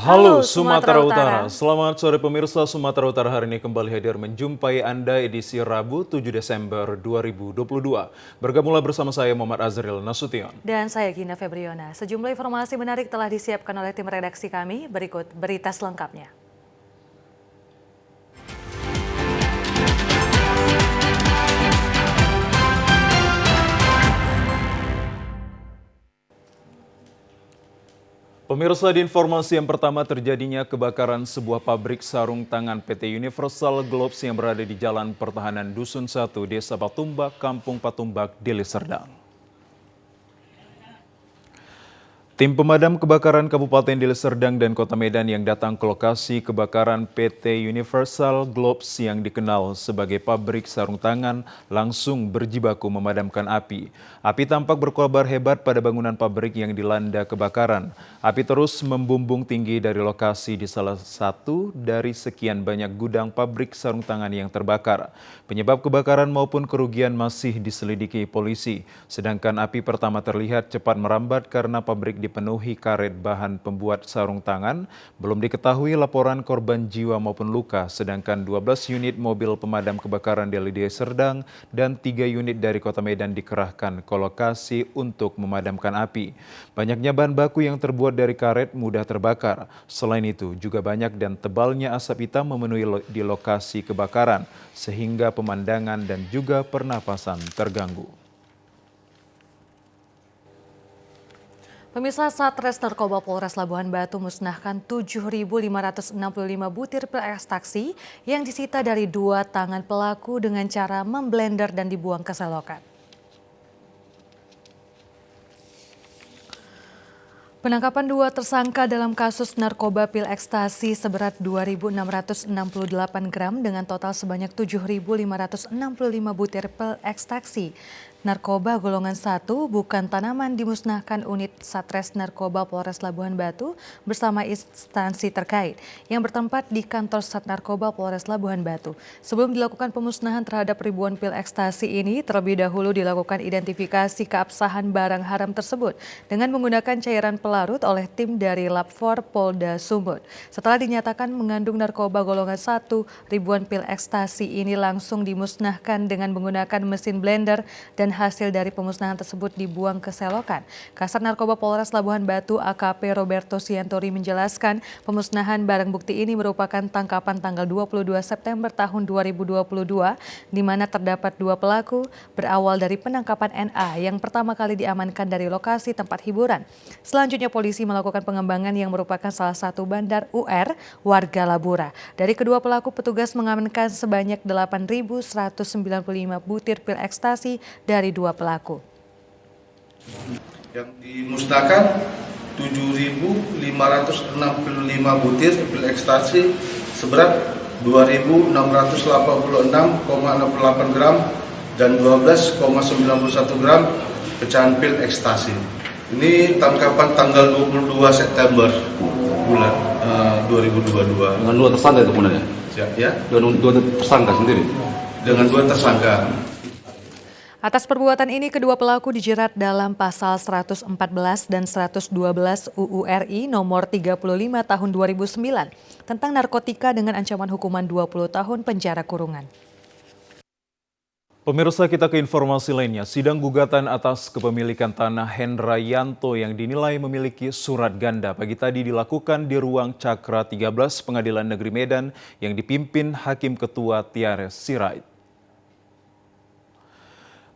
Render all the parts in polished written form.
Halo Sumatera Utara, selamat sore pemirsa. Sumatera Utara hari ini kembali hadir menjumpai Anda edisi Rabu 7 Desember 2022. Bergabunglah bersama saya Muhammad Azril Nasution. Dan saya Gina Febriona. Sejumlah informasi menarik telah disiapkan oleh tim redaksi kami, berikut berita selengkapnya. Pemirsa, di informasi yang pertama, terjadinya kebakaran sebuah pabrik sarung tangan PT Universal Globes yang berada di Jalan Pertahanan Dusun 1, Desa Patumbak, Kampung Patumbak, Deli Serdang. Tim pemadam kebakaran Kabupaten Deli Serdang dan Kota Medan yang datang ke lokasi kebakaran PT Universal Globes yang dikenal sebagai pabrik sarung tangan langsung berjibaku memadamkan api. Api tampak berkobar hebat pada bangunan pabrik yang dilanda kebakaran. Api terus membumbung tinggi dari lokasi di salah satu dari sekian banyak gudang pabrik sarung tangan yang terbakar. Penyebab kebakaran maupun kerugian masih diselidiki polisi. Sedangkan api pertama terlihat cepat merambat karena pabrik dipenuhi karet bahan pembuat sarung tangan. Belum diketahui laporan korban jiwa maupun luka, sedangkan 12 unit mobil pemadam kebakaran dari Deli Serdang dan 3 unit dari Kota Medan dikerahkan ke lokasi untuk memadamkan api. Banyaknya bahan baku yang terbuat dari karet mudah terbakar. Selain itu, juga banyak dan tebalnya asap hitam memenuhi di lokasi kebakaran, sehingga pemandangan dan juga pernapasan terganggu. Pemirsa, Satres Narkoba Polres Labuhan Batu musnahkan 7.565 butir pil ekstasi yang disita dari 2 tangan pelaku dengan cara memblender dan dibuang ke selokan. Penangkapan 2 tersangka dalam kasus narkoba pil ekstasi seberat 2.668 gram dengan total sebanyak 7.565 butir pil ekstasi. Narkoba golongan 1 bukan tanaman dimusnahkan unit Satres Narkoba Polres Labuhan Batu bersama instansi terkait yang bertempat di kantor Sat Narkoba Polres Labuhan Batu. Sebelum dilakukan pemusnahan terhadap ribuan pil ekstasi ini, terlebih dahulu dilakukan identifikasi keabsahan barang haram tersebut dengan menggunakan cairan pelarut oleh tim dari Lab 4 Polda Sumut. Setelah dinyatakan mengandung narkoba golongan 1, ribuan pil ekstasi ini langsung dimusnahkan dengan menggunakan mesin blender dan hasil dari pemusnahan tersebut dibuang ke selokan. Kasat Narkoba Polres Labuhan Batu AKP Roberto Siantori menjelaskan pemusnahan barang bukti ini merupakan tangkapan tanggal 22 September tahun 2022 di mana terdapat 2 pelaku berawal dari penangkapan NA yang pertama kali diamankan dari lokasi tempat hiburan. Selanjutnya polisi melakukan pengembangan yang merupakan salah satu bandar UR warga Labura. Dari kedua pelaku, petugas mengamankan sebanyak 8.195 butir pil ekstasi dari 2 pelaku. Yang dimusnahkan 7.565 butir pil ekstasi seberat 2.686,68 gram dan 12,91 gram pecahan pil ekstasi. Ini tangkapan tanggal 22 September bulan 2022. Dengan 2 tersangka itu kemudian Ya? Dengan 2 tersangka sendiri? Dengan 2 tersangka. Atas perbuatan ini, kedua pelaku dijerat dalam pasal 114 dan 112 UU RI nomor 35 tahun 2009 tentang narkotika dengan ancaman hukuman 20 tahun penjara kurungan. Pemirsa, kita ke informasi lainnya. Sidang gugatan atas kepemilikan tanah Hendra Yanto yang dinilai memiliki surat ganda pagi tadi dilakukan di ruang Cakra 13 Pengadilan Negeri Medan yang dipimpin Hakim Ketua Tiares Sirait.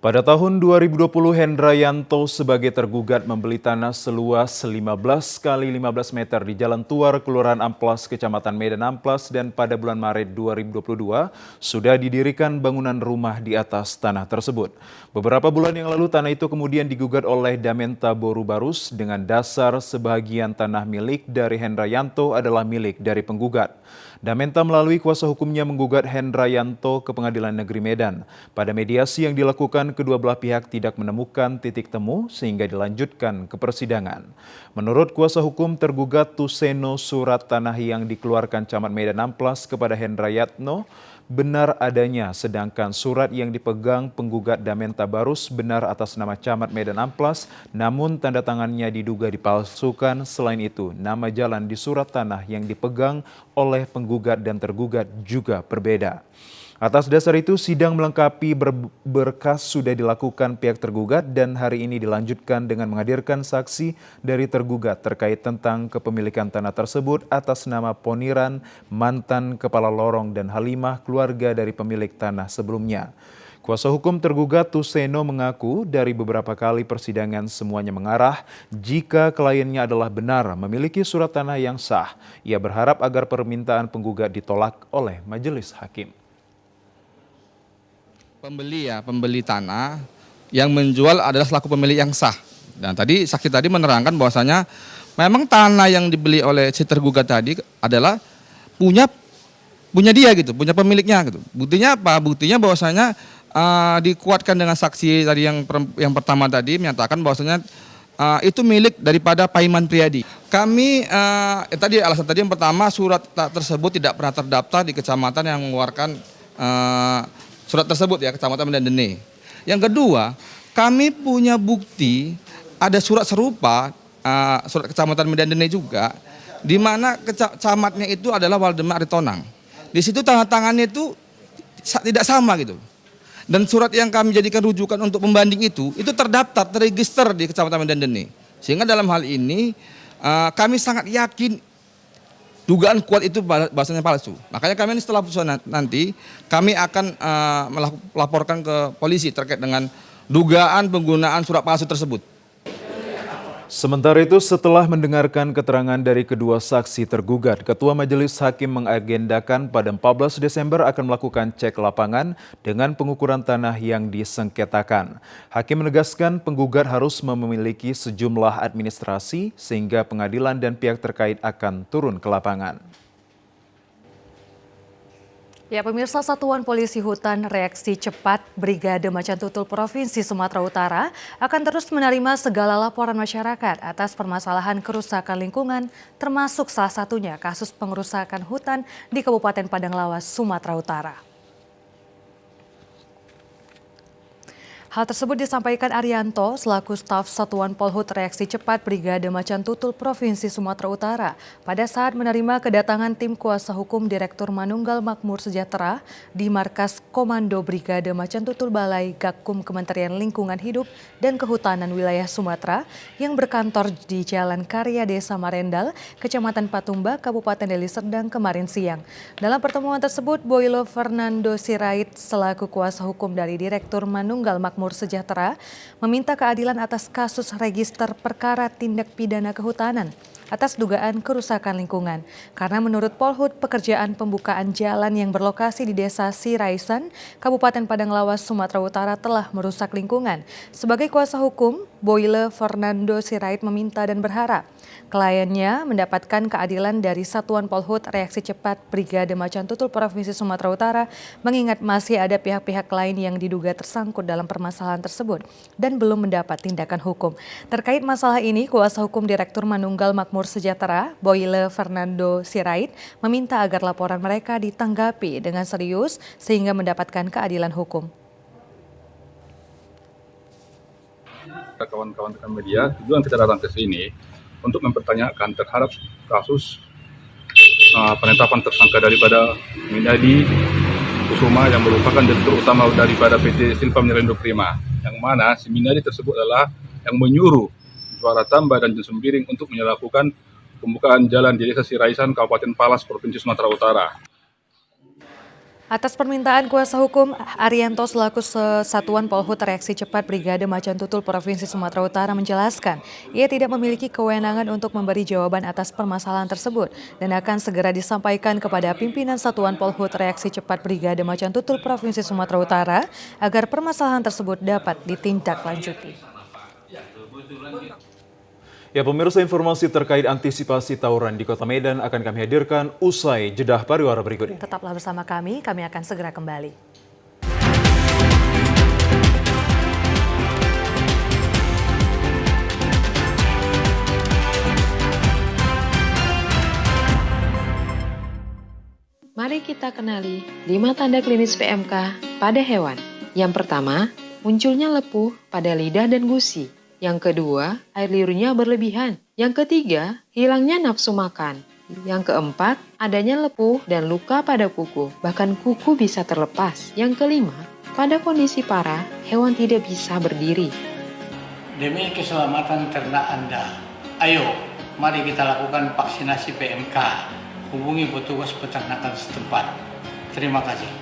Pada tahun 2020, Hendra Yanto sebagai tergugat membeli tanah seluas 15 kali 15 meter di Jalan Tuar, Kelurahan Amplas, Kecamatan Medan Amplas, dan pada bulan Maret 2022 sudah didirikan bangunan rumah di atas tanah tersebut. Beberapa bulan yang lalu tanah itu kemudian digugat oleh Damenta Boru Barus dengan dasar sebagian tanah milik dari Hendra Yanto adalah milik dari penggugat. Damenta melalui kuasa hukumnya menggugat Hendra Yanto ke Pengadilan Negeri Medan. Pada mediasi yang dilakukan, kedua belah pihak tidak menemukan titik temu sehingga dilanjutkan ke persidangan. Menurut kuasa hukum tergugat Tuseno, surat tanah yang dikeluarkan Camat Medan Amplas kepada Hendra Yatno benar adanya, sedangkan surat yang dipegang penggugat Damen Tabarus benar atas nama Camat Medan Amplas, namun tanda tangannya diduga dipalsukan. Selain itu, nama jalan di surat tanah yang dipegang oleh penggugat dan tergugat juga berbeda. Atas dasar itu, sidang melengkapi berkas sudah dilakukan pihak tergugat dan hari ini dilanjutkan dengan menghadirkan saksi dari tergugat terkait tentang kepemilikan tanah tersebut atas nama Poniran, mantan kepala lorong, dan Halimah, keluarga dari pemilik tanah sebelumnya. Kuasa hukum tergugat Tuseno mengaku dari beberapa kali persidangan semuanya mengarah jika kliennya adalah benar memiliki surat tanah yang sah. Ia berharap agar permintaan penggugat ditolak oleh majelis hakim. Pembeli tanah yang menjual adalah selaku pemilik yang sah. Dan tadi saksi tadi menerangkan bahwasanya memang tanah yang dibeli oleh si tergugat tadi adalah punya dia gitu, punya pemiliknya gitu. Buktinya apa? Buktinya bahwasanya dikuatkan dengan saksi tadi yang pertama tadi menyatakan bahwasanya itu milik daripada Paiman Priyadi. Kami tadi alasan tadi yang pertama, surat tersebut tidak pernah terdaftar di kecamatan yang mengeluarkan surat tersebut ya, Kecamatan Medan Dene. Yang kedua, kami punya bukti ada surat serupa, surat Kecamatan Medan Dene juga, di mana camatnya itu adalah Waldemar Aritonang. Di situ tanda tangannya itu tidak sama gitu. Dan surat yang kami jadikan rujukan untuk pembanding itu terdaftar, terregister di Kecamatan Medan Dene. Sehingga dalam hal ini kami sangat yakin dugaan kuat itu bahasanya palsu. Makanya kami setelah putusan nanti kami akan melaporkan ke polisi terkait dengan dugaan penggunaan surat palsu tersebut. Sementara itu, setelah mendengarkan keterangan dari kedua saksi tergugat, Ketua Majelis Hakim mengagendakan pada 14 Desember akan melakukan cek lapangan dengan pengukuran tanah yang disengketakan. Hakim menegaskan penggugat harus memiliki sejumlah administrasi sehingga pengadilan dan pihak terkait akan turun ke lapangan. Ya, pemirsa, Satuan Polisi Hutan Reaksi Cepat Brigade Macan Tutul Provinsi Sumatera Utara akan terus menerima segala laporan masyarakat atas permasalahan kerusakan lingkungan, termasuk salah satunya kasus pengerusakan hutan di Kabupaten Padang Lawas, Sumatera Utara. Hal tersebut disampaikan Arianto selaku staf Satuan Polhut Reaksi Cepat Brigade Macan Tutul Provinsi Sumatera Utara pada saat menerima kedatangan tim kuasa hukum Direktur Manunggal Makmur Sejahtera di Markas Komando Brigade Macan Tutul Balai Gakum Kementerian Lingkungan Hidup dan Kehutanan Wilayah Sumatera yang berkantor di Jalan Karya Desa Marendal, Kecamatan Patumba, Kabupaten Deli Serdang kemarin siang. Dalam pertemuan tersebut, Boylo Fernando Sirait selaku kuasa hukum dari Direktur Manunggal Makmur Sejahtera meminta keadilan atas kasus register perkara tindak pidana kehutanan atas dugaan kerusakan lingkungan. Karena menurut Polhut, pekerjaan pembukaan jalan yang berlokasi di Desa Siraisan, Kabupaten Padang Lawas, Sumatera Utara telah merusak lingkungan. Sebagai kuasa hukum, Boyle Fernando Sirait meminta dan berharap kliennya mendapatkan keadilan dari Satuan Polhut Reaksi Cepat Brigade Macan Tutul Provinsi Sumatera Utara, mengingat masih ada pihak-pihak lain yang diduga tersangkut dalam permasalahan tersebut dan belum mendapat tindakan hukum. Terkait masalah ini, kuasa hukum Direktur Manunggal Makmur Sejahtera, Boyle Fernando Sirait, meminta agar laporan mereka ditanggapi dengan serius sehingga mendapatkan keadilan hukum. Kawan-kawan media, tujuan kita datang ke sini untuk mempertanyakan terhadap kasus penetapan tersangka daripada Minadi Kusuma yang merupakan direktur utama daripada PT Silva Minerendo Prima, yang mana si Minadi tersebut adalah yang menyuruh Juara Tamba dan Jensumbiring untuk melakukan pembukaan jalan di Desa Siraisan, Kabupaten Palas, Provinsi Sumatera Utara. Atas permintaan kuasa hukum, Arianto selaku Satuan Polhut Reaksi Cepat Brigade Macan Tutul Provinsi Sumatera Utara menjelaskan ia tidak memiliki kewenangan untuk memberi jawaban atas permasalahan tersebut dan akan segera disampaikan kepada pimpinan Satuan Polhut Reaksi Cepat Brigade Macan Tutul Provinsi Sumatera Utara agar permasalahan tersebut dapat ditindaklanjuti. Ya, pemirsa, informasi terkait antisipasi tawuran di Kota Medan akan kami hadirkan usai jeda pariwara berikut ini. Tetaplah bersama kami akan segera kembali. Mari kita kita kenali 5 tanda klinis PMK pada hewan. Yang pertama, munculnya lepuh pada lidah dan gusi. Yang kedua, air liurnya berlebihan. Yang ketiga, hilangnya nafsu makan. Yang keempat, adanya lepuh dan luka pada kuku. Bahkan kuku bisa terlepas. Yang kelima, pada kondisi parah, hewan tidak bisa berdiri. Demi keselamatan ternak Anda, ayo mari kita lakukan vaksinasi PMK. Hubungi petugas peternakan setempat. Terima kasih.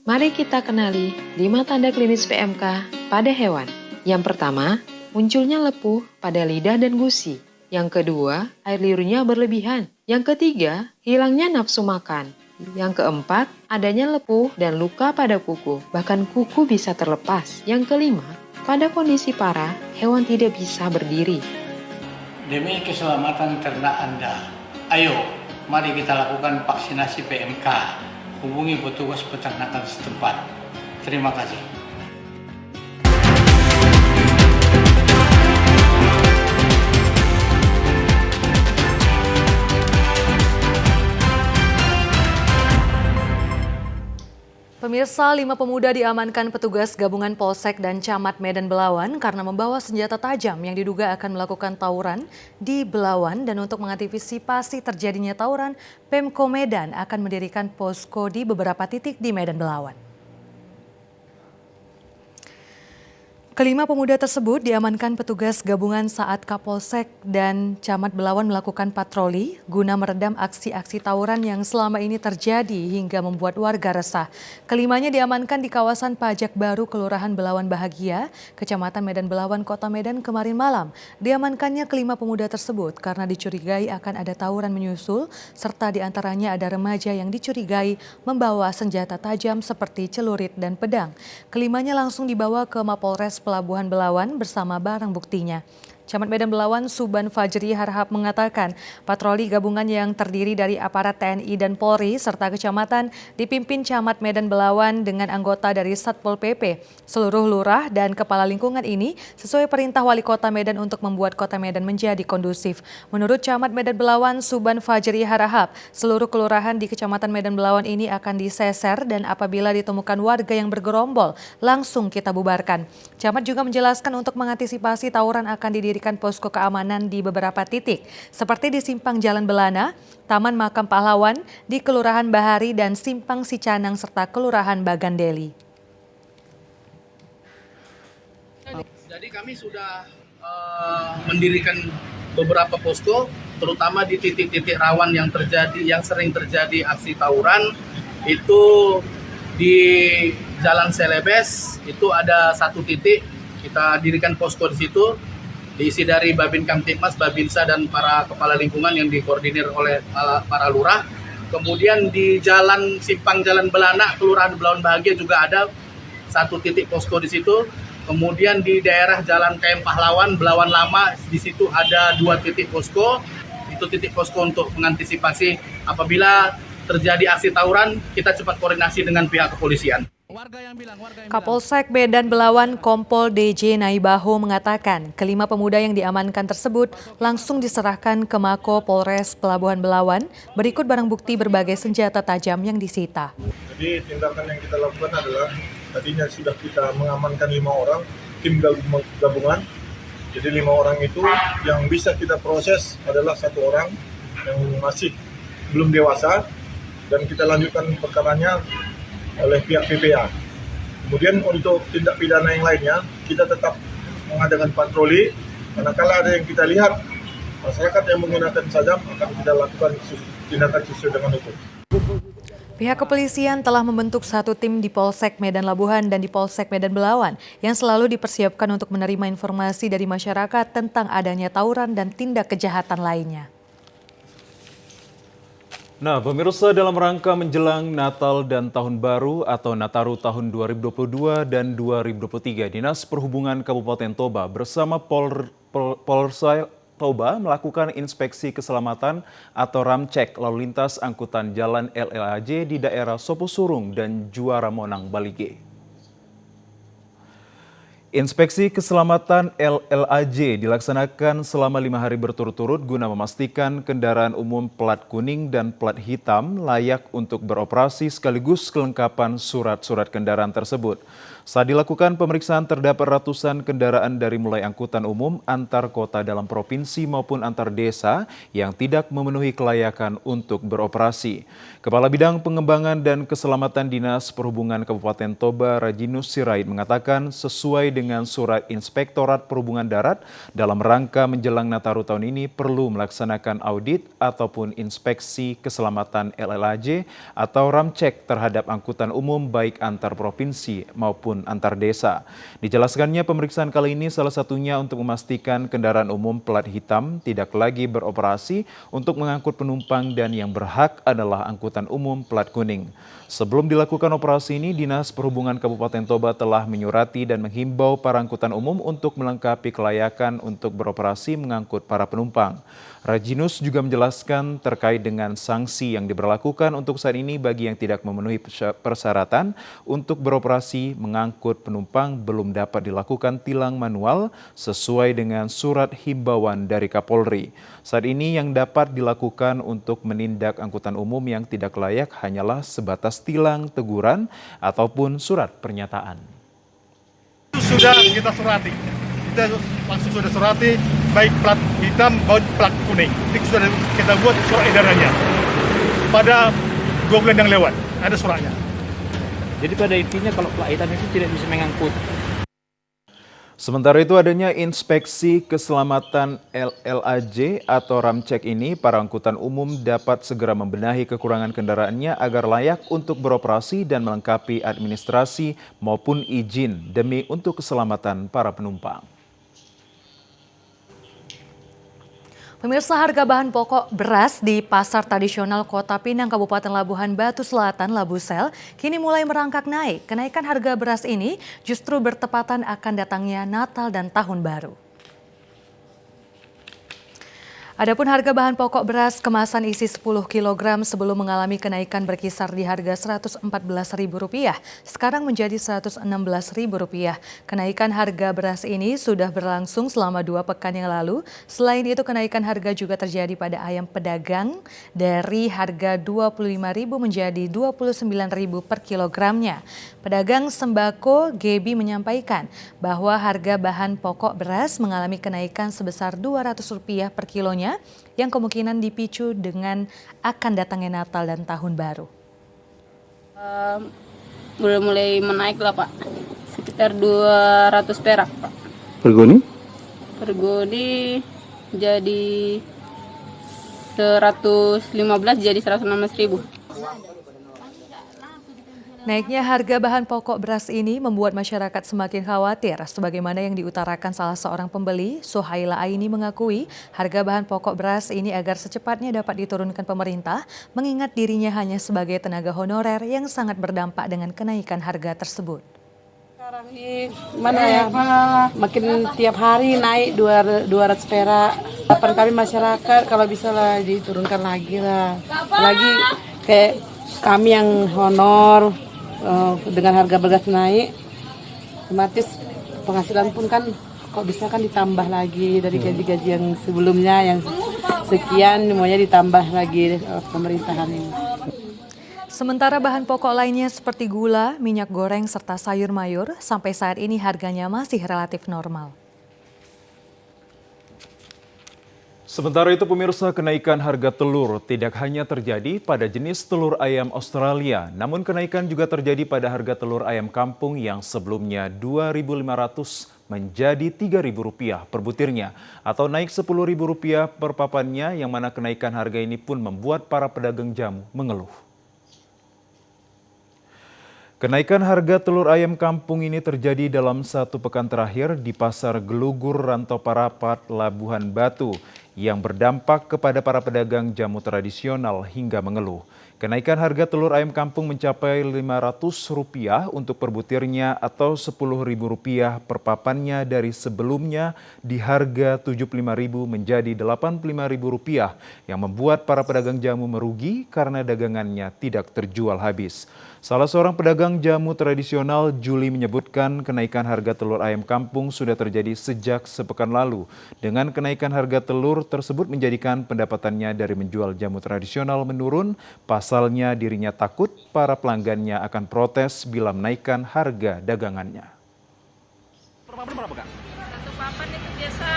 Mari kita kenali 5 tanda klinis PMK pada hewan. Yang pertama, munculnya lepuh pada lidah dan gusi. Yang kedua, air liurnya berlebihan. Yang ketiga, hilangnya nafsu makan. Yang keempat, adanya lepuh dan luka pada kuku. Bahkan kuku bisa terlepas. Yang kelima, pada kondisi parah, hewan tidak bisa berdiri. Demi keselamatan ternak Anda, ayo mari kita lakukan vaksinasi PMK. Hubungi petugas peternakan setempat. Terima kasih. Pemirsa, 5 pemuda diamankan petugas gabungan Polsek dan Camat Medan Belawan karena membawa senjata tajam yang diduga akan melakukan tawuran di Belawan. Dan untuk mengantisipasi terjadinya tawuran, Pemko Medan akan mendirikan posko di beberapa titik di Medan Belawan. Kelima pemuda tersebut diamankan petugas gabungan saat Kapolsek dan Camat Belawan melakukan patroli guna meredam aksi-aksi tawuran yang selama ini terjadi hingga membuat warga resah. Kelimanya diamankan di kawasan Pajak Baru, Kelurahan Belawan Bahagia, Kecamatan Medan Belawan, Kota Medan kemarin malam. Diamankannya kelima pemuda tersebut karena dicurigai akan ada tawuran menyusul, serta diantaranya ada remaja yang dicurigai membawa senjata tajam seperti celurit dan pedang. Kelimanya langsung dibawa ke Mapolres Pelabuhan Belawan bersama barang buktinya. Camat Medan Belawan Suban Fajri Harhab mengatakan patroli gabungan yang terdiri dari aparat TNI dan Polri serta kecamatan dipimpin Camat Medan Belawan dengan anggota dari Satpol PP. Seluruh lurah dan kepala lingkungan ini sesuai perintah Wali Kota Medan untuk membuat Kota Medan menjadi kondusif. Menurut Camat Medan Belawan Suban Fajri Harhab, seluruh kelurahan di Kecamatan Medan Belawan ini akan diseser dan apabila ditemukan warga yang bergerombol langsung kita bubarkan. Camat juga menjelaskan untuk mengantisipasi tawuran akan didirikan posko keamanan di beberapa titik, seperti di Simpang Jalan Belana, Taman Makam Pahlawan, di Kelurahan Bahari dan Simpang Sicanang serta Kelurahan Bagandeli. Jadi kami sudah mendirikan beberapa posko, terutama di titik-titik rawan yang sering terjadi aksi tawuran. Itu di Jalan Selebes, itu ada satu titik kita dirikan posko di situ. Diisi dari Babin Kamtipmas, Babinsa, dan para kepala lingkungan yang dikoordinir oleh para lurah. Kemudian di Simpang Jalan Belana, Kelurahan Belawan Bahagia juga ada satu titik posko di situ. Kemudian di daerah Jalan KM Pahlawan, Belawan Lama, di situ ada 2 titik posko. Itu titik posko untuk mengantisipasi apabila terjadi aksi tawuran, kita cepat koordinasi dengan pihak kepolisian. Kapolsek Medan Belawan Kompol DJ Naibaho mengatakan kelima pemuda yang diamankan tersebut langsung diserahkan ke Mako Polres Pelabuhan Belawan berikut barang bukti berbagai senjata tajam yang disita. Jadi tindakan yang kita lakukan adalah tadinya sudah kita mengamankan 5 orang tim gabungan. Jadi 5 orang itu yang bisa kita proses adalah 1 orang yang masih belum dewasa dan kita lanjutkan perkaranya oleh pihak PPA. Kemudian untuk tindak pidana yang lainnya, kita tetap mengadakan patroli. Manakala ada yang kita lihat masyarakat yang menggunakan sajam, akan kita lakukan tindakan sesuai dengan hukum. Pihak kepolisian telah membentuk 1 tim di Polsek Medan Labuhan dan di Polsek Medan Belawan yang selalu dipersiapkan untuk menerima informasi dari masyarakat tentang adanya tawuran dan tindak kejahatan lainnya. Nah, pemirsa, dalam rangka menjelang Natal dan Tahun Baru atau Nataru tahun 2022 dan 2023, Dinas Perhubungan Kabupaten Toba bersama Polsek Toba melakukan inspeksi keselamatan atau ramcek lalu lintas angkutan jalan LLAJ di daerah Soposurung dan Juara Monang, Balige. Inspeksi keselamatan LLAJ dilaksanakan selama 5 hari berturut-turut guna memastikan kendaraan umum plat kuning dan plat hitam layak untuk beroperasi sekaligus kelengkapan surat-surat kendaraan tersebut. Saat dilakukan pemeriksaan terdapat ratusan kendaraan dari mulai angkutan umum antar kota dalam provinsi maupun antar desa yang tidak memenuhi kelayakan untuk beroperasi. Kepala Bidang Pengembangan dan Keselamatan Dinas Perhubungan Kabupaten Toba, Rajinus Sirait, mengatakan sesuai dengan surat Inspektorat Perhubungan Darat dalam rangka menjelang Nataru tahun ini perlu melaksanakan audit ataupun inspeksi keselamatan LLAJ atau ramcek terhadap angkutan umum baik antar provinsi maupun antar desa. Dijelaskannya pemeriksaan kali ini salah satunya untuk memastikan kendaraan umum plat hitam tidak lagi beroperasi untuk mengangkut penumpang dan yang berhak adalah angkutan umum plat kuning. Sebelum dilakukan operasi ini, Dinas Perhubungan Kabupaten Toba telah menyurati dan menghimbau para angkutan umum untuk melengkapi kelayakan untuk beroperasi mengangkut para penumpang. Rajinus juga menjelaskan terkait dengan sanksi yang diberlakukan untuk saat ini bagi yang tidak memenuhi persyaratan untuk beroperasi mengangkut penumpang belum dapat dilakukan tilang manual sesuai dengan surat himbauan dari Kapolri. Saat ini yang dapat dilakukan untuk menindak angkutan umum yang tidak layak hanyalah sebatas tilang, teguran, ataupun surat pernyataan. Sudah kita surati. Kita langsung sudah surati baik plat hitam maupun plat kuning. Itu sudah kita buat surat edarannya. Pada 2 bulan yang lewat ada suratnya. Jadi pada intinya kalau plat hitam itu tidak bisa mengangkut. Sementara itu adanya inspeksi keselamatan LLAJ atau ramcek ini, para angkutan umum dapat segera membenahi kekurangan kendaraannya agar layak untuk beroperasi dan melengkapi administrasi maupun izin demi untuk keselamatan para penumpang. Pemirsa, harga bahan pokok beras di pasar tradisional Kota Pinang, Kabupaten Labuhan Batu Selatan, Labusel, kini mulai merangkak naik. Kenaikan harga beras ini justru bertepatan akan datangnya Natal dan Tahun Baru. Adapun harga bahan pokok beras kemasan isi 10 kg sebelum mengalami kenaikan berkisar di harga Rp114.000, sekarang menjadi Rp116.000. Kenaikan harga beras ini sudah berlangsung selama 2 pekan yang lalu. Selain itu, kenaikan harga juga terjadi pada ayam pedagang dari harga Rp25.000 menjadi Rp29.000 per kilogramnya. Pedagang sembako Gebi menyampaikan bahwa harga bahan pokok beras mengalami kenaikan sebesar Rp200 per kilonya, yang kemungkinan dipicu dengan akan datangnya Natal dan Tahun Baru. Mulai menaik lah Pak, sekitar 200 perak Pak. Per goni? Per goni jadi 115 jadi 116.000. Naiknya harga bahan pokok beras ini membuat masyarakat semakin khawatir. Sebagaimana yang diutarakan salah seorang pembeli, Suhaila Aini mengakui harga bahan pokok beras ini agar secepatnya dapat diturunkan pemerintah, mengingat dirinya hanya sebagai tenaga honorer yang sangat berdampak dengan kenaikan harga tersebut. Sekarang ini mana ya, makin tiap hari naik 200 perak. Harapan kami masyarakat kalau bisa lah diturunkan lagi lah. Apalagi kayak kami yang honor, dengan harga beras naik, otomatis penghasilan pun kan kok bisa kan ditambah lagi dari gaji-gaji yang sebelumnya yang sekian, semuanya ditambah lagi pemerintahan ini. Sementara bahan pokok lainnya seperti gula, minyak goreng, serta sayur mayur sampai saat ini harganya masih relatif normal. Sementara itu pemirsa, kenaikan harga telur tidak hanya terjadi pada jenis telur ayam Australia, namun kenaikan juga terjadi pada harga telur ayam kampung yang sebelumnya Rp2.500 menjadi Rp3.000 per butirnya, atau naik Rp10.000 per papannya, yang mana kenaikan harga ini pun membuat para pedagang jamu mengeluh. Kenaikan harga telur ayam kampung ini terjadi dalam 1 pekan terakhir di Pasar Gelugur Rantau Parapat, Labuhan Batu. yang berdampak kepada para pedagang jamu tradisional hingga mengeluh. Kenaikan harga telur ayam kampung mencapai Rp500 untuk per butirnya atau Rp10.000 per papannya dari sebelumnya di harga Rp75.000 menjadi Rp85.000 yang membuat para pedagang jamu merugi karena dagangannya tidak terjual habis. Salah seorang pedagang jamu tradisional, Juli, menyebutkan kenaikan harga telur ayam kampung sudah terjadi sejak sepekan lalu. Dengan kenaikan harga telur tersebut menjadikan pendapatannya dari menjual jamu tradisional menurun. Pasalnya dirinya takut para pelanggannya akan protes bila menaikkan harga dagangannya. Satu papan itu biasa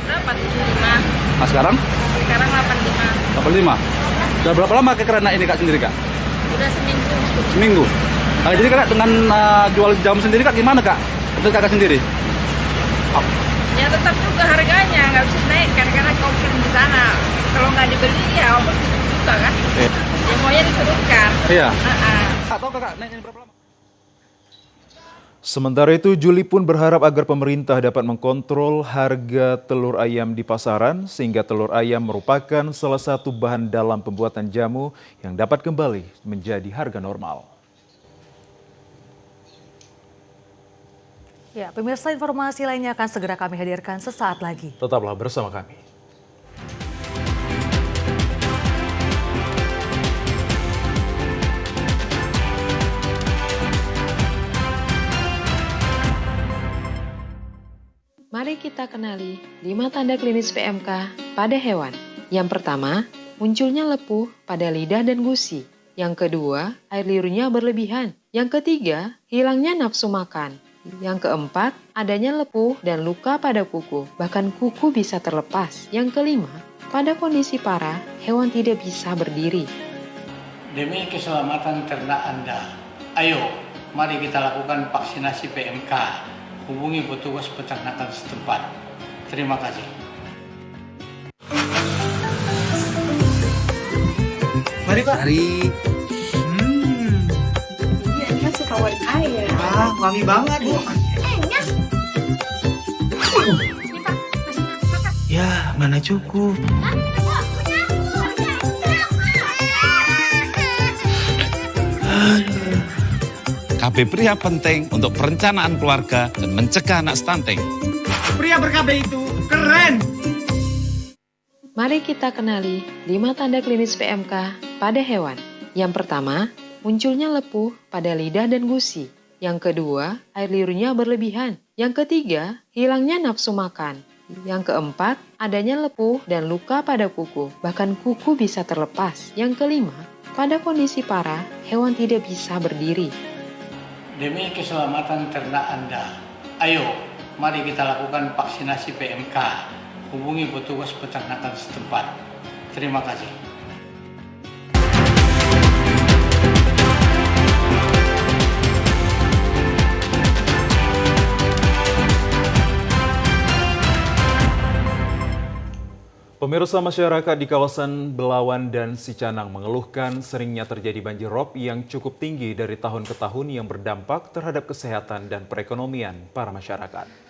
berapa? 75. Nah, sekarang? Sekarang 85. 85. Sudah berapa lama kekerana ini Kak sendiri Kak? Sudah seminggu. Seminggu. Nah, jadi Kak dengan jual jamu sendiri Kak gimana Kak? Untuk Kakak sendiri? Ya tetap juga harganya, nggak bisa naikkan karena kau di sana. Kalau nggak dibeli ya juga kan. Ya maunya diturunkan. Iya. Atau Kakak naiknya berapa lama? Sementara itu, Juli pun berharap agar pemerintah dapat mengkontrol harga telur ayam di pasaran sehingga telur ayam merupakan salah satu bahan dalam pembuatan jamu yang dapat kembali menjadi harga normal. Ya, pemirsa, informasi lainnya akan segera kami hadirkan sesaat lagi. Tetaplah bersama kami. Mari kita kenali 5 tanda klinis PMK pada hewan. Yang pertama, munculnya lepuh pada lidah dan gusi. Yang kedua, air liurnya berlebihan. Yang ketiga, hilangnya nafsu makan. Yang keempat, adanya lepuh dan luka pada kuku. Bahkan kuku bisa terlepas. Yang kelima, pada kondisi parah, hewan tidak bisa berdiri. Demi keselamatan ternak Anda, ayo mari kita lakukan vaksinasi PMK. Hubungi petugas peternakan setempat. Terima kasih. Mari Pak. Mari. Iya, Ina suka warna air. Ah, wangi banget Bu. Enak. Ini Pak, kasih nasi makan. Ya, mana cukup. KB Pria penting untuk perencanaan keluarga dan mencegah anak stunting. Pria ber-KB itu keren. Mari kita kenali 5 tanda klinis PMK pada hewan. Yang pertama, munculnya lepuh pada lidah dan gusi. Yang kedua, air liurnya berlebihan. Yang ketiga, hilangnya nafsu makan. Yang keempat, adanya lepuh dan luka pada kuku. Bahkan kuku bisa terlepas. Yang kelima, pada kondisi parah, hewan tidak bisa berdiri. Demi keselamatan ternak Anda, ayo mari kita lakukan vaksinasi PMK. Hubungi petugas peternakan setempat. Terima kasih. Pemirsa, masyarakat di kawasan Belawan dan Sicanang mengeluhkan seringnya terjadi banjir rob yang cukup tinggi dari tahun ke tahun yang berdampak terhadap kesehatan dan perekonomian para masyarakat.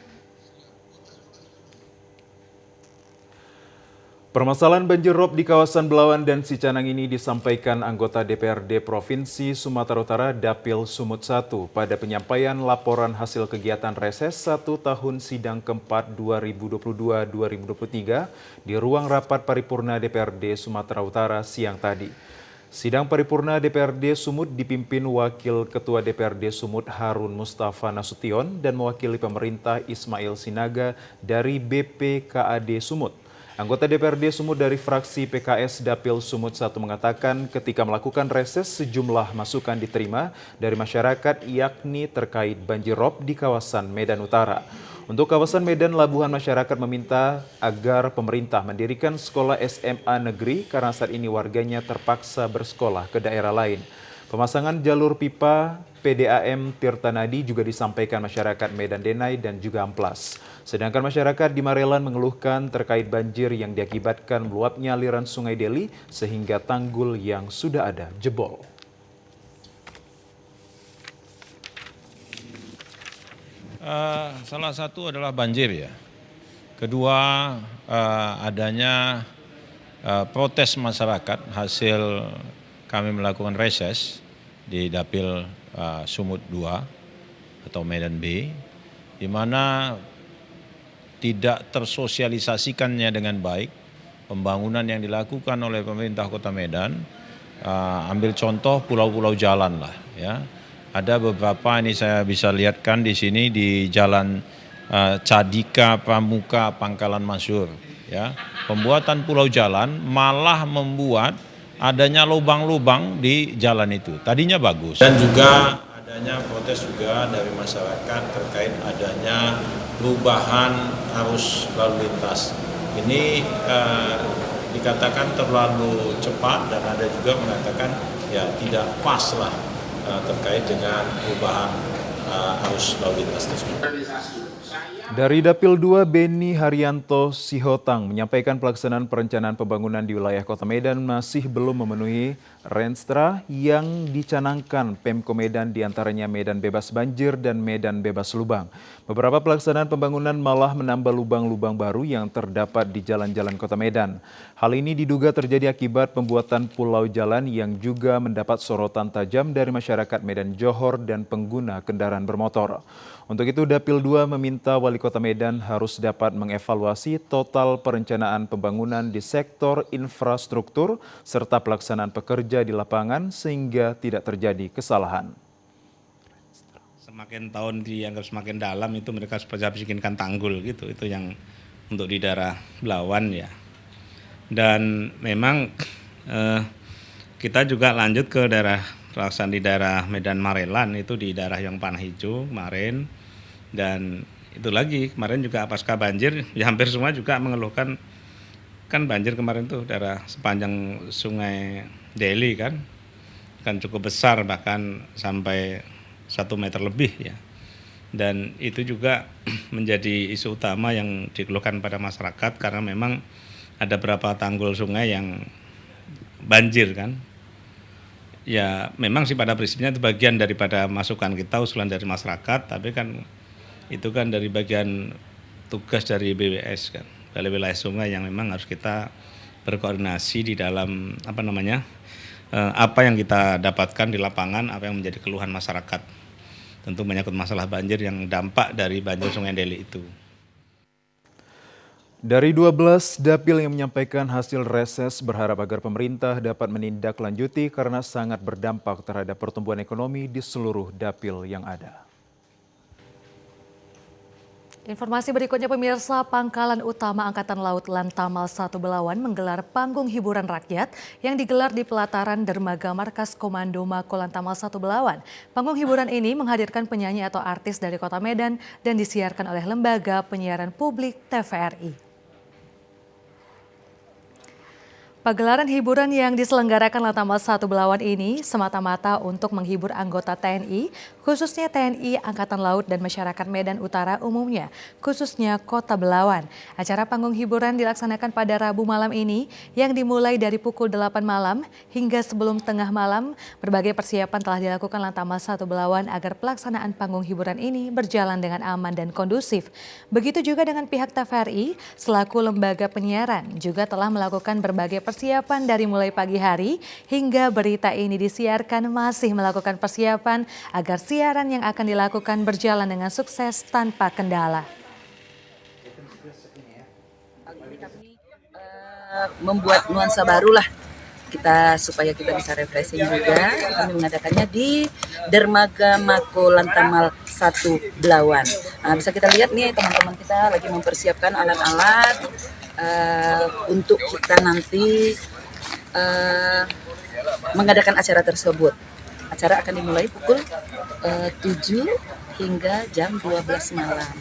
Permasalahan banjir rob di kawasan Belawan dan Sicanang ini disampaikan anggota DPRD Provinsi Sumatera Utara Dapil Sumut 1 pada penyampaian laporan hasil kegiatan reses 1 tahun sidang keempat 2022-2023 di ruang rapat paripurna DPRD Sumatera Utara siang tadi. Sidang paripurna DPRD Sumut dipimpin Wakil Ketua DPRD Sumut Harun Mustafa Nasution dan mewakili pemerintah Ismail Sinaga dari BPKAD Sumut. Anggota DPRD Sumut dari fraksi PKS Dapil Sumut 1 mengatakan ketika melakukan reses sejumlah masukan diterima dari masyarakat yakni terkait banjir rob di kawasan Medan Utara. Untuk kawasan Medan Labuhan, masyarakat meminta agar pemerintah mendirikan sekolah SMA negeri karena saat ini warganya terpaksa bersekolah ke daerah lain. Pemasangan jalur pipa PDAM Tirtanadi juga disampaikan masyarakat Medan Denai dan juga Amplas. Sedangkan masyarakat di Marelan mengeluhkan terkait banjir yang diakibatkan meluapnya aliran Sungai Deli sehingga tanggul yang sudah ada jebol. Salah satu adalah banjir ya. Kedua, adanya protes masyarakat hasil kami melakukan reses di Dapil Sumut 2 atau Medan B, di mana tidak tersosialisasikannya dengan baik pembangunan yang dilakukan oleh pemerintah Kota Medan. Ambil contoh pulau-pulau jalan lah ya. Ada beberapa ini saya bisa lihatkan di sini di Jalan Cadika Pramuka Pangkalan Masyur ya. Pembuatan pulau jalan malah membuat adanya lubang-lubang di jalan itu. Tadinya bagus. Dan juga adanya protes juga dari masyarakat terkait adanya perubahan arus lalu lintas. Ini dikatakan terlalu cepat dan ada juga mengatakan ya tidak pas lah terkait dengan perubahan arus lalu lintas tersebut. Dari Dapil 2, Beni Haryanto Sihotang menyampaikan pelaksanaan perencanaan pembangunan di wilayah Kota Medan masih belum memenuhi renstra yang dicanangkan Pemko Medan, diantaranya Medan bebas banjir dan Medan bebas lubang. Beberapa pelaksanaan pembangunan malah menambah lubang-lubang baru yang terdapat di jalan-jalan Kota Medan. Hal ini diduga terjadi akibat pembuatan pulau jalan yang juga mendapat sorotan tajam dari masyarakat Medan Johor dan pengguna kendaraan bermotor. Untuk itu, Dapil 2 meminta Wali Kota Medan harus dapat mengevaluasi total perencanaan pembangunan di sektor infrastruktur serta pelaksanaan pekerja di lapangan sehingga tidak terjadi kesalahan. Semakin tahun dianggap semakin dalam itu mereka supaya bikinkan tanggul gitu, itu yang untuk di daerah Belawan ya. Dan memang kita juga lanjut ke daerah pelaksanaan di daerah Medan Marelan, itu di daerah yang Panah Hijau kemarin. Dan itu lagi kemarin juga pasca banjir ya hampir semua juga mengeluhkan kan banjir kemarin tuh daerah sepanjang Sungai Deli kan cukup besar, bahkan sampai 1 meter lebih ya. Dan itu juga menjadi isu utama yang dikeluhkan pada masyarakat karena memang ada beberapa tanggul sungai yang banjir kan. Ya memang sih pada prinsipnya itu bagian daripada masukan kita, usulan dari masyarakat, tapi kan itu kan dari bagian tugas dari BWS kan, Balai Wilayah Sungai, yang memang harus kita berkoordinasi di dalam apa yang kita dapatkan di lapangan, apa yang menjadi keluhan masyarakat. Tentu menyangkut masalah banjir yang dampak dari banjir Sungai Deli itu. Dari 12 dapil yang menyampaikan hasil reses berharap agar pemerintah dapat menindaklanjuti karena sangat berdampak terhadap pertumbuhan ekonomi di seluruh dapil yang ada. Informasi berikutnya pemirsa, Pangkalan Utama Angkatan Laut Lantamal 1 Belawan menggelar panggung hiburan rakyat yang digelar di pelataran dermaga Markas Komando Mako Lantamal 1 Belawan. Panggung hiburan ini menghadirkan penyanyi atau artis dari Kota Medan dan disiarkan oleh Lembaga Penyiaran Publik TVRI. Pagelaran hiburan yang diselenggarakan Lantamal 1 Belawan ini semata-mata untuk menghibur anggota TNI, khususnya TNI Angkatan Laut dan masyarakat Medan Utara umumnya, khususnya Kota Belawan. Acara panggung hiburan dilaksanakan pada Rabu malam ini yang dimulai dari pukul 8 malam hingga sebelum tengah malam. Berbagai persiapan telah dilakukan Lantamal 1 Belawan agar pelaksanaan panggung hiburan ini berjalan dengan aman dan kondusif. Begitu juga dengan pihak TVRI selaku lembaga penyiaran juga telah melakukan berbagai persiapan dari mulai pagi hari hingga berita ini disiarkan masih melakukan persiapan agar siaran yang akan dilakukan berjalan dengan sukses tanpa kendala. Membuat nuansa baru lah kita supaya kita bisa refreshing juga. Kami mengadakannya di Dermaga Mako Lantamal 1 Belawan. Nah, bisa kita lihat nih teman-teman kita lagi mempersiapkan alat-alat untuk kita nanti mengadakan acara tersebut. Acara akan dimulai pukul 7 hingga jam 12 malam.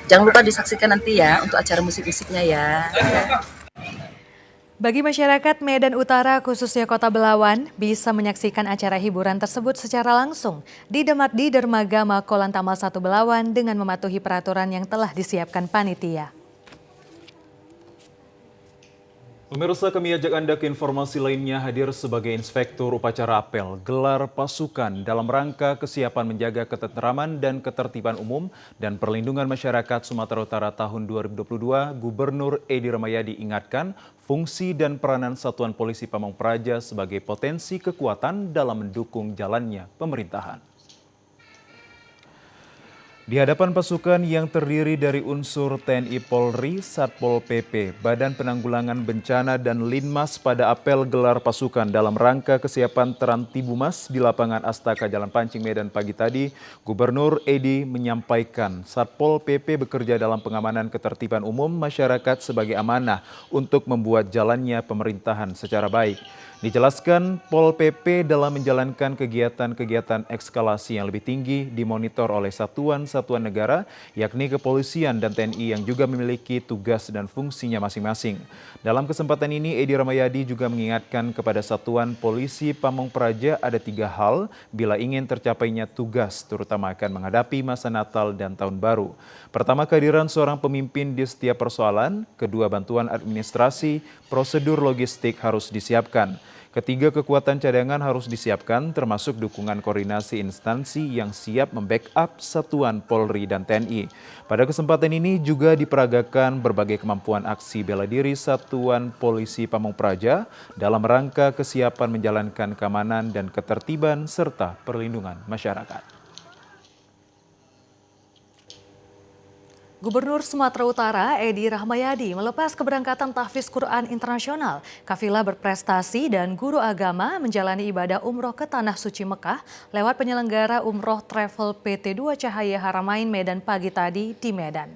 Jangan lupa disaksikan nanti ya untuk acara musik-musiknya ya. Bagi masyarakat Medan Utara khususnya Kota Belawan bisa menyaksikan acara hiburan tersebut secara langsung di Dermaga Mako Lantamal 1 Belawan dengan mematuhi peraturan yang telah disiapkan panitia. Pemirsa, kami ajak Anda ke informasi lainnya. Hadir sebagai inspektur upacara apel gelar pasukan dalam rangka kesiapan menjaga ketentraman dan ketertiban umum dan perlindungan masyarakat Sumatera Utara tahun 2022, Gubernur Edi Rahmayadi ingatkan fungsi dan peranan Satuan Polisi Pamong Praja sebagai potensi kekuatan dalam mendukung jalannya pemerintahan. Di hadapan pasukan yang terdiri dari unsur TNI Polri, Satpol PP, Badan Penanggulangan Bencana dan Linmas pada apel gelar pasukan dalam rangka kesiapan Terantibumas di lapangan Astaka Jalan Pancing Medan pagi tadi, Gubernur Edi menyampaikan Satpol PP bekerja dalam pengamanan ketertiban umum masyarakat sebagai amanah untuk membuat jalannya pemerintahan secara baik. Dijelaskan, Pol PP dalam menjalankan kegiatan-kegiatan ekskalasi yang lebih tinggi dimonitor oleh satuan-satuan negara, yakni kepolisian dan TNI yang juga memiliki tugas dan fungsinya masing-masing. Dalam kesempatan ini, Edi Rahmayadi juga mengingatkan kepada Satuan Polisi Pamong Praja ada 3 hal bila ingin tercapainya tugas, terutama akan menghadapi masa Natal dan Tahun Baru. Pertama, kehadiran seorang pemimpin di setiap persoalan. Kedua, bantuan administrasi, prosedur logistik harus disiapkan. Ketiga, kekuatan cadangan harus disiapkan, termasuk dukungan koordinasi instansi yang siap membackup satuan Polri dan TNI. Pada kesempatan ini juga diperagakan berbagai kemampuan aksi bela diri Satuan Polisi Pamong Praja dalam rangka kesiapan menjalankan keamanan dan ketertiban serta perlindungan masyarakat. Gubernur Sumatera Utara Edi Rahmayadi melepas keberangkatan tahfiz Quran internasional. Kafilah berprestasi dan guru agama menjalani ibadah umroh ke Tanah Suci Mekah lewat penyelenggara umroh travel PT 2 Cahaya Haramain Medan pagi tadi di Medan.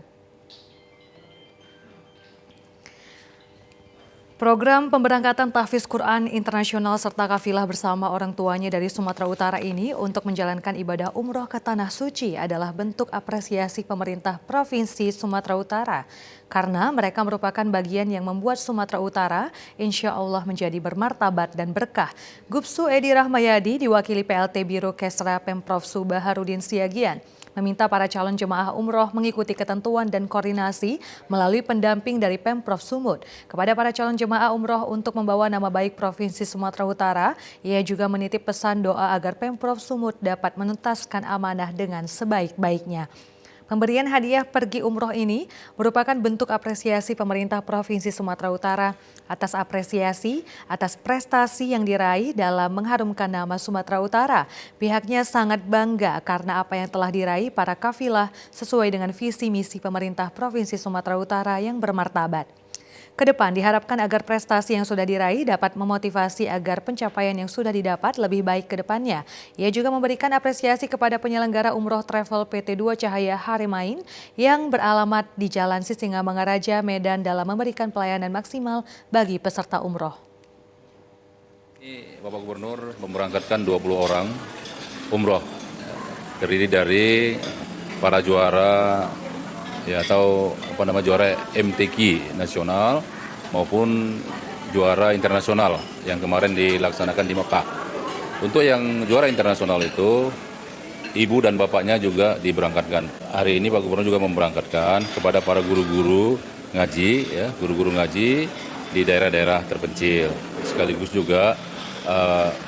Program pemberangkatan tahfiz Quran internasional serta kafilah bersama orang tuanya dari Sumatera Utara ini untuk menjalankan ibadah umroh ke Tanah Suci adalah bentuk apresiasi pemerintah Provinsi Sumatera Utara. Karena mereka merupakan bagian yang membuat Sumatera Utara insya Allah menjadi bermartabat dan berkah. Gubsu Edi Rahmayadi diwakili PLT Biro Kesra Pemprov Baharudin Siagian meminta para calon jemaah umroh mengikuti ketentuan dan koordinasi melalui pendamping dari Pemprov Sumut. Kepada para calon jemaah umroh untuk membawa nama baik Provinsi Sumatera Utara, ia juga menitip pesan doa agar Pemprov Sumut dapat menuntaskan amanah dengan sebaik-baiknya. Pemberian hadiah pergi umroh ini merupakan bentuk apresiasi pemerintah Provinsi Sumatera Utara atas prestasi yang diraih dalam mengharumkan nama Sumatera Utara. Pihaknya sangat bangga karena apa yang telah diraih para kafilah sesuai dengan visi misi pemerintah Provinsi Sumatera Utara yang bermartabat. Kedepan diharapkan agar prestasi yang sudah diraih dapat memotivasi agar pencapaian yang sudah didapat lebih baik ke depannya. Ia juga memberikan apresiasi kepada penyelenggara umroh travel PT 2 Cahaya Haramain yang beralamat di Jalan Sisingamangaraja, Medan dalam memberikan pelayanan maksimal bagi peserta umroh. Bapak Gubernur memberangkatkan 20 orang umroh, terdiri dari para juara atau juara MTQ nasional maupun juara internasional yang kemarin dilaksanakan di Mekah. Untuk yang juara internasional itu ibu dan bapaknya juga diberangkatkan. Hari ini Pak Gubernur juga memberangkatkan kepada para guru-guru ngaji, guru-guru ngaji di daerah-daerah terpencil. Sekaligus juga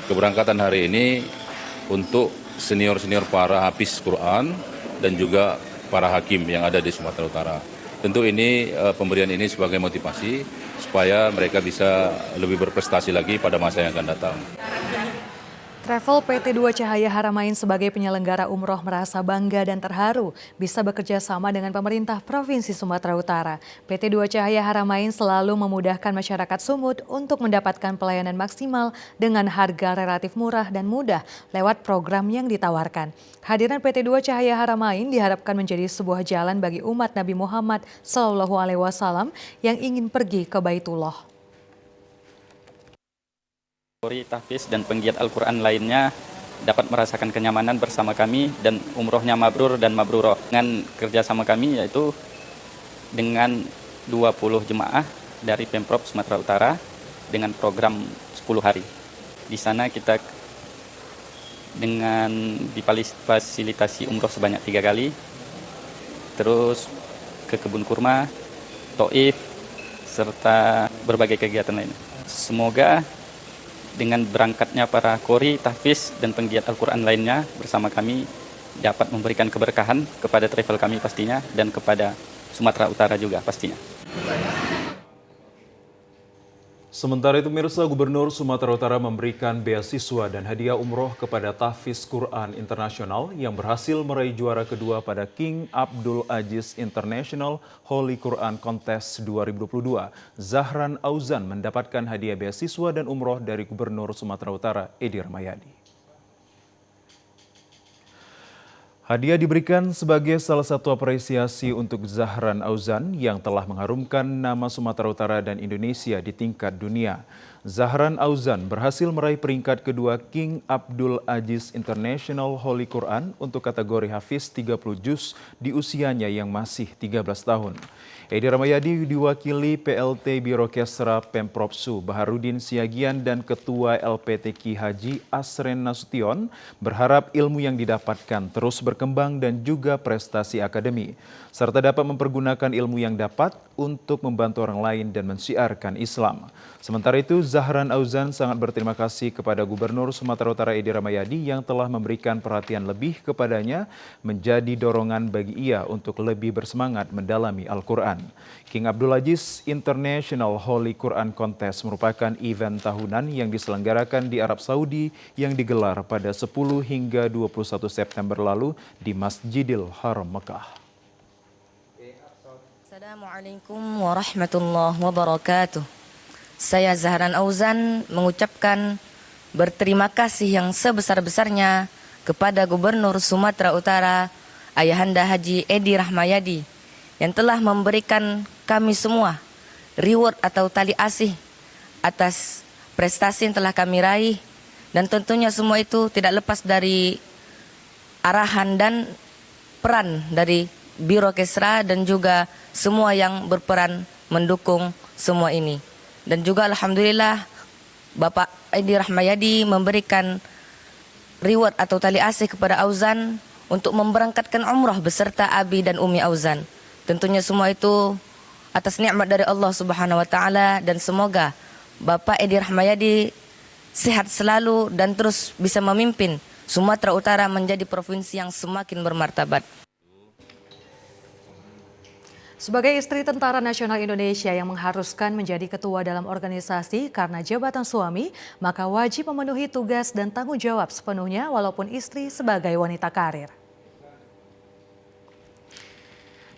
keberangkatan hari ini untuk senior-senior para hafiz Quran dan juga para hakim yang ada di Sumatera Utara. Tentu ini pemberian ini sebagai motivasi supaya mereka bisa lebih berprestasi lagi pada masa yang akan datang. Travel PT 2 Cahaya Haramain sebagai penyelenggara umroh merasa bangga dan terharu bisa bekerja sama dengan pemerintah Provinsi Sumatera Utara. PT 2 Cahaya Haramain selalu memudahkan masyarakat Sumut untuk mendapatkan pelayanan maksimal dengan harga relatif murah dan mudah lewat program yang ditawarkan. Hadiran PT 2 Cahaya Haramain diharapkan menjadi sebuah jalan bagi umat Nabi Muhammad SAW yang ingin pergi ke Baitullah. Tahfiz dan penggiat Al-Quran lainnya dapat merasakan kenyamanan bersama kami dan umrohnya mabrur dan mabruroh. Dengan kerjasama kami yaitu dengan 20 jemaah dari Pemprov Sumatera Utara dengan program 10 hari. Di sana kita dengan difasilitasi umroh sebanyak 3 kali, terus ke kebun kurma, Taif, serta berbagai kegiatan lainnya. Semoga dengan berangkatnya para qori, tahfiz, dan penggiat Al-Quran lainnya bersama kami dapat memberikan keberkahan kepada travel kami pastinya dan kepada Sumatera Utara juga pastinya. Sementara itu, pemirsa, Gubernur Sumatera Utara memberikan beasiswa dan hadiah umroh kepada tahfiz Quran Internasional yang berhasil meraih juara kedua pada King Abdul Aziz International Holy Quran Contest 2022. Zahran Auzan mendapatkan hadiah beasiswa dan umroh dari Gubernur Sumatera Utara, Edi Rahmayadi. Hadiah diberikan sebagai salah satu apresiasi untuk Zahran Auzan yang telah mengharumkan nama Sumatera Utara dan Indonesia di tingkat dunia. Zahran Auzan berhasil meraih peringkat kedua King Abdul Aziz International Holy Quran untuk kategori Hafiz 30 juz di usianya yang masih 13 tahun. Edi Rahmayadi diwakili PLT Biro Kesra Pemprov Su Baharudin Siagian dan Ketua LPTQ Haji Asren Nasution berharap ilmu yang didapatkan terus berkembang dan juga prestasi akademi, serta dapat mempergunakan ilmu yang dapat untuk membantu orang lain dan mensiarkan Islam. Sementara itu, Zahran Auzan sangat berterima kasih kepada Gubernur Sumatera Utara Edi Rahmayadi yang telah memberikan perhatian lebih kepadanya, menjadi dorongan bagi ia untuk lebih bersemangat mendalami Al-Quran. King Abdul Aziz International Holy Quran Contest merupakan event tahunan yang diselenggarakan di Arab Saudi yang digelar pada 10 hingga 21 September lalu di Masjidil Haram Mekah. Assalamualaikum warahmatullahi wabarakatuh. Saya Zahran Auzan mengucapkan berterima kasih yang sebesar-besarnya kepada Gubernur Sumatera Utara Ayahanda Haji Edi Rahmayadi yang telah memberikan kami semua reward atau tali asih atas prestasi yang telah kami raih, dan tentunya semua itu tidak lepas dari arahan dan peran dari Biro Kesra dan juga semua yang berperan mendukung semua ini. Dan juga alhamdulillah Bapak Edi Rahmayadi memberikan reward atau tali asih kepada Auzan untuk memberangkatkan umrah beserta Abi dan Umi Auzan. Tentunya semua itu atas nikmat dari Allah Subhanahu wa taala, dan semoga Bapak Edi Rahmayadi sehat selalu dan terus bisa memimpin Sumatera Utara menjadi provinsi yang semakin bermartabat. Sebagai istri Tentara Nasional Indonesia yang mengharuskan menjadi ketua dalam organisasi karena jabatan suami, maka wajib memenuhi tugas dan tanggung jawab sepenuhnya walaupun istri sebagai wanita karir.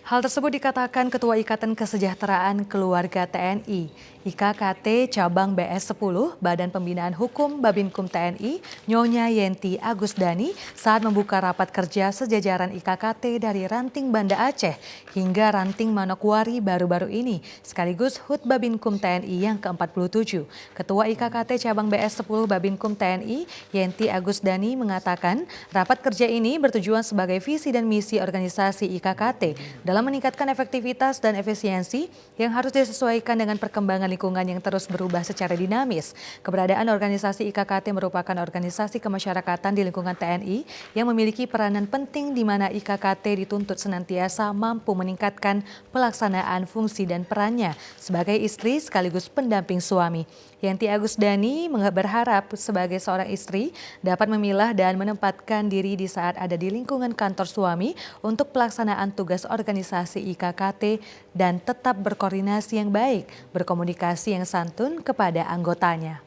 Hal tersebut dikatakan Ketua Ikatan Kesejahteraan Keluarga TNI, IKKT Cabang BS 10, Badan Pembinaan Hukum Babinkum TNI, Nyonya Yenti Agusdani saat membuka rapat kerja sejajaran IKKT dari ranting Banda Aceh hingga ranting Manokwari baru-baru ini, sekaligus HUT Babinkum TNI yang ke-47. Ketua IKKT Cabang BS 10 Babinkum TNI, Yenti Agusdani mengatakan rapat kerja ini bertujuan sebagai visi dan misi organisasi IKKT dalam meningkatkan efektivitas dan efisiensi yang harus disesuaikan dengan perkembangan lingkungan yang terus berubah secara dinamis. Keberadaan organisasi IKKT merupakan organisasi kemasyarakatan di lingkungan TNI yang memiliki peranan penting di mana IKKT dituntut senantiasa mampu meningkatkan pelaksanaan fungsi dan perannya sebagai istri sekaligus pendamping suami. Yenti Agusdani berharap sebagai seorang istri dapat memilah dan menempatkan diri di saat ada di lingkungan kantor suami untuk pelaksanaan tugas organisasi IKKT dan tetap berkoordinasi yang baik, berkomunikasi yang santun kepada anggotanya.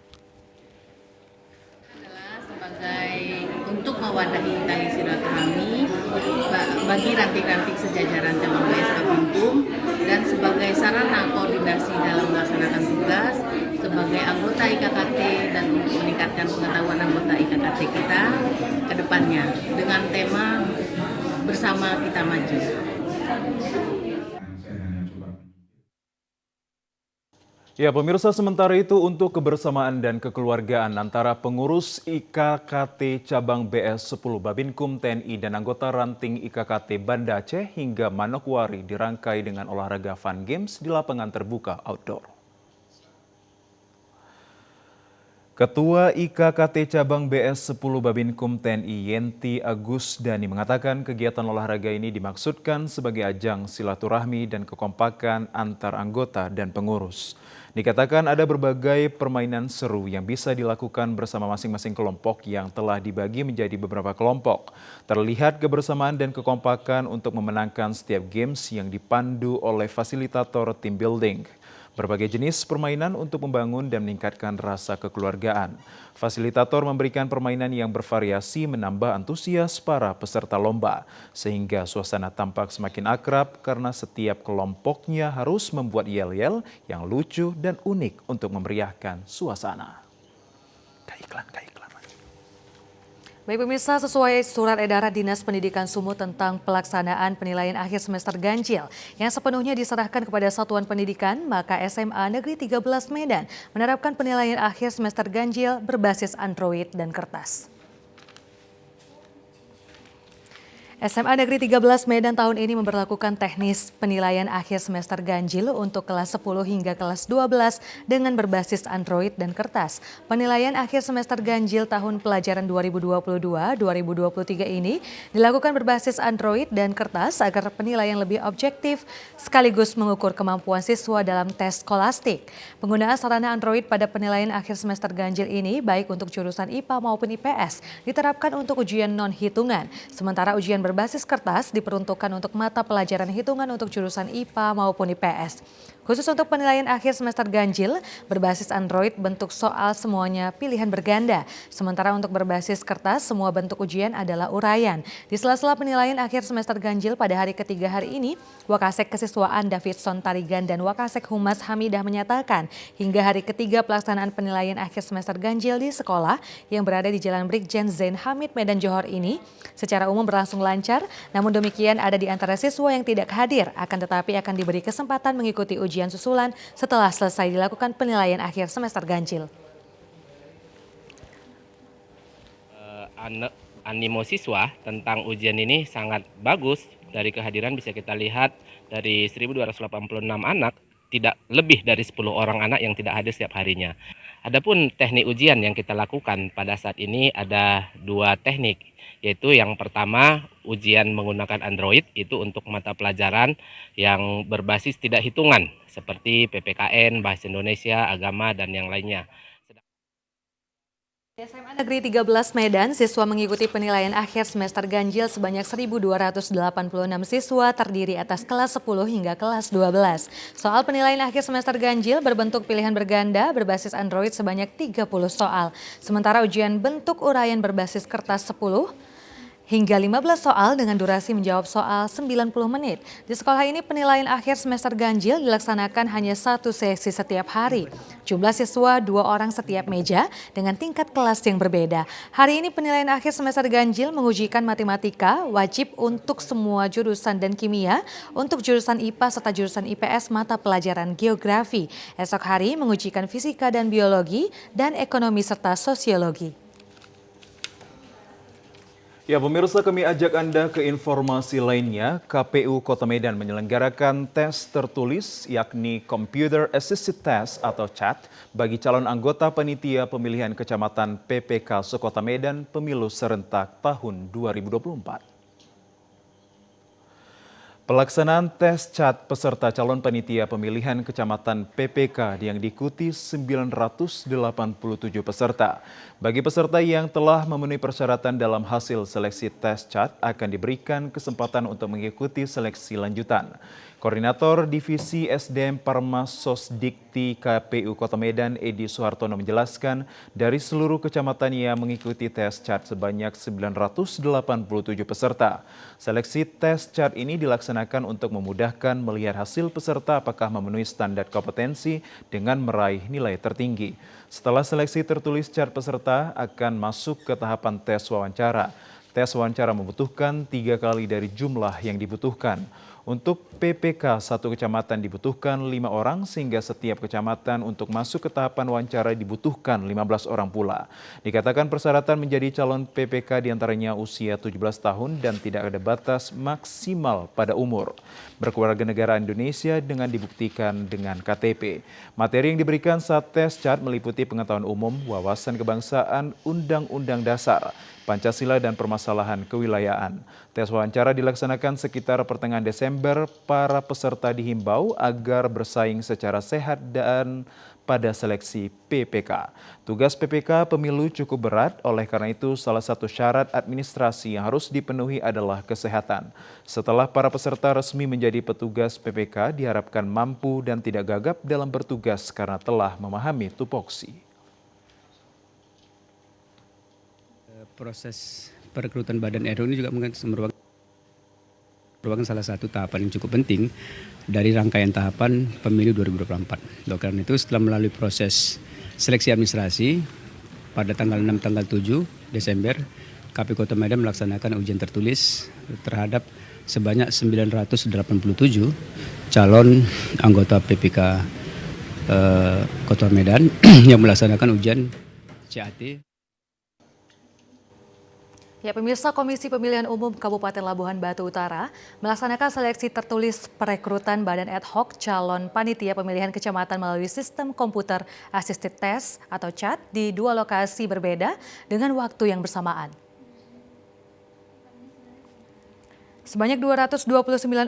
Sebagai untuk mewadahi tali silaturahmi bagi ranting-ranting sejajaran cabang BS Babinkum dan sebagai sarana koordinasi dalam melaksanakan tugas sebagai anggota IKKT dan untuk meningkatkan pengetahuan anggota IKKT kita ke depannya dengan tema Bersama Kita Maju. Ya, pemirsa, sementara itu untuk kebersamaan dan kekeluargaan antara pengurus IKKT Cabang BS 10 Babinkum TNI dan anggota ranting IKKT Banda Aceh hingga Manokwari dirangkai dengan olahraga fun games di lapangan terbuka outdoor. Ketua IKKT Cabang BS 10 Babinkum TNI Yenti Agus Dani mengatakan kegiatan olahraga ini dimaksudkan sebagai ajang silaturahmi dan kekompakan antar anggota dan pengurus. Dikatakan ada berbagai permainan seru yang bisa dilakukan bersama masing-masing kelompok yang telah dibagi menjadi beberapa kelompok. Terlihat kebersamaan dan kekompakan untuk memenangkan setiap games yang dipandu oleh fasilitator team building. Berbagai jenis permainan untuk membangun dan meningkatkan rasa kekeluargaan. Fasilitator memberikan permainan yang bervariasi menambah antusias para peserta lomba, sehingga suasana tampak semakin akrab karena setiap kelompoknya harus membuat yel-yel yang lucu dan unik untuk memeriahkan suasana. Iklan. Baik pemirsa, sesuai surat edaran Dinas Pendidikan Sumut tentang pelaksanaan penilaian akhir semester ganjil yang sepenuhnya diserahkan kepada Satuan Pendidikan, maka SMA Negeri 13 Medan menerapkan penilaian akhir semester ganjil berbasis Android dan kertas. SMA Negeri 13 Medan tahun ini memberlakukan teknis penilaian akhir semester ganjil untuk kelas 10 hingga kelas 12 dengan berbasis Android dan kertas. Penilaian akhir semester ganjil tahun pelajaran 2022-2023 ini dilakukan berbasis Android dan kertas agar penilaian lebih objektif sekaligus mengukur kemampuan siswa dalam tes skolastik. Penggunaan sarana Android pada penilaian akhir semester ganjil ini baik untuk jurusan IPA maupun IPS diterapkan untuk ujian non-hitungan, sementara ujian berbasis kertas diperuntukkan untuk mata pelajaran hitungan untuk jurusan IPA maupun IPS. Khusus untuk penilaian akhir semester ganjil, berbasis Android bentuk soal semuanya pilihan berganda. Sementara untuk berbasis kertas, semua bentuk ujian adalah uraian. Di sela-sela penilaian akhir semester ganjil pada hari ketiga hari ini, Wakasek Kesiswaan Davidson Tarigan dan Wakasek Humas Hamidah menyatakan hingga hari ketiga pelaksanaan penilaian akhir semester ganjil di sekolah yang berada di Jalan Brigjen Zain Hamid Medan Johor ini secara umum berlangsung lancar, namun demikian ada di antara siswa yang tidak hadir, akan tetapi akan diberi kesempatan mengikuti ujian susulan setelah selesai dilakukan penilaian akhir semester ganjil. Animo siswa tentang ujian ini sangat bagus. Dari kehadiran bisa kita lihat dari 1.286 anak, tidak lebih dari 10 orang anak yang tidak hadir setiap harinya. Adapun teknik ujian yang kita lakukan pada saat ini ada 2 teknik, yaitu yang pertama ujian menggunakan Android itu untuk mata pelajaran yang berbasis tidak hitungan seperti PPKN, Bahasa Indonesia, Agama, dan yang lainnya. Di SMA Negeri 13 Medan, siswa mengikuti penilaian akhir semester ganjil sebanyak 1.286 siswa terdiri atas kelas 10 hingga kelas 12. Soal penilaian akhir semester ganjil berbentuk pilihan berganda berbasis Android sebanyak 30 soal. Sementara ujian bentuk uraian berbasis kertas 10 hingga 15 soal dengan durasi menjawab soal 90 menit. Di sekolah ini penilaian akhir semester ganjil dilaksanakan hanya 1 sesi setiap hari. Jumlah siswa 2 orang setiap meja dengan tingkat kelas yang berbeda. Hari ini penilaian akhir semester ganjil mengujikan matematika wajib untuk semua jurusan dan kimia untuk jurusan IPA serta jurusan IPS mata pelajaran geografi. Esok hari mengujikan fisika dan biologi dan ekonomi serta sosiologi. Ya pemirsa, kami ajak Anda ke informasi lainnya. KPU Kota Medan menyelenggarakan tes tertulis yakni Computer Assisted Test atau CAT bagi calon anggota panitia pemilihan kecamatan PPK Sekota Medan pemilu serentak tahun 2024. Pelaksanaan tes CAT peserta calon panitia pemilihan kecamatan PPK yang diikuti 987 peserta. Bagi peserta yang telah memenuhi persyaratan dalam hasil seleksi tes CAT akan diberikan kesempatan untuk mengikuti seleksi lanjutan. Koordinator Divisi SDM Parmas Sosdikti KPU Kota Medan Edi Soehartono menjelaskan dari seluruh kecamatan yang mengikuti tes CAT sebanyak 987 peserta. Seleksi tes CAT ini dilaksanakan untuk memudahkan melihat hasil peserta apakah memenuhi standar kompetensi dengan meraih nilai tertinggi. Setelah seleksi tertulis CAT peserta akan masuk ke tahapan tes wawancara. Tes wawancara membutuhkan 3 kali dari jumlah yang dibutuhkan. Untuk PPK, satu kecamatan dibutuhkan 5 orang sehingga setiap kecamatan untuk masuk ke tahapan wawancara dibutuhkan 15 orang pula. Dikatakan persyaratan menjadi calon PPK diantaranya usia 17 tahun dan tidak ada batas maksimal pada umur. Berkewarganegaraan Indonesia dengan dibuktikan dengan KTP. Materi yang diberikan saat tes CAT meliputi pengetahuan umum, wawasan kebangsaan, undang-undang dasar, Pancasila dan permasalahan kewilayahan. Tes wawancara dilaksanakan sekitar pertengahan Desember. Para peserta dihimbau agar bersaing secara sehat dan pada seleksi PPK. Tugas PPK pemilu cukup berat, oleh karena itu salah satu syarat administrasi yang harus dipenuhi adalah kesehatan. Setelah para peserta resmi menjadi petugas PPK, diharapkan mampu dan tidak gagap dalam bertugas karena telah memahami tupoksi. Proses perekrutan Badan RU ini juga merupakan salah satu tahapan yang cukup penting dari rangkaian tahapan pemilu 2024. Oleh karena itu setelah melalui proses seleksi administrasi pada tanggal 6 tanggal 7 Desember, KPU Kota Medan melaksanakan ujian tertulis terhadap sebanyak 987 calon anggota PPK Kota Medan yang melaksanakan ujian CAT. Ya, pemirsa, Komisi Pemilihan Umum Kabupaten Labuhan Batu Utara melaksanakan seleksi tertulis perekrutan badan ad hoc calon panitia pemilihan kecamatan melalui sistem komputer assisted test atau CAT di 2 lokasi berbeda dengan waktu yang bersamaan. Sebanyak 229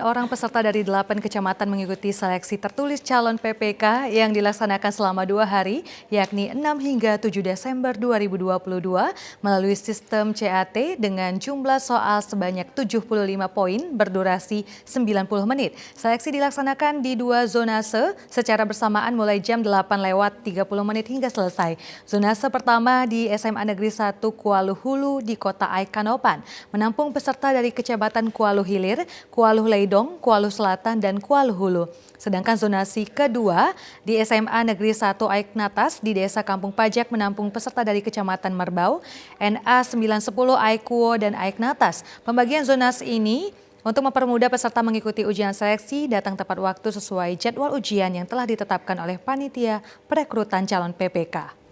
orang peserta dari 8 kecamatan mengikuti seleksi tertulis calon PPK yang dilaksanakan selama 2 hari, yakni 6 hingga 7 Desember 2022 melalui sistem CAT dengan jumlah soal sebanyak 75 poin berdurasi 90 menit. Seleksi dilaksanakan di 2 zonase secara bersamaan mulai jam 8:30 hingga selesai. Zonase pertama di SMA Negeri 1 Kuala Hulu di Kota Aikanopan menampung peserta dari kecamatan Kuala Hilir, Kuala Leidong, Kuala Selatan, dan Kuala Hulu. Sedangkan zonasi kedua di SMA Negeri 1 Aiknatas di Desa Kampung Pajak menampung peserta dari Kecamatan Merbau, NA 910 Aikuo, dan Aiknatas. Pembagian zonasi ini untuk mempermudah peserta mengikuti ujian seleksi datang tepat waktu sesuai jadwal ujian yang telah ditetapkan oleh Panitia Perekrutan Calon PPK.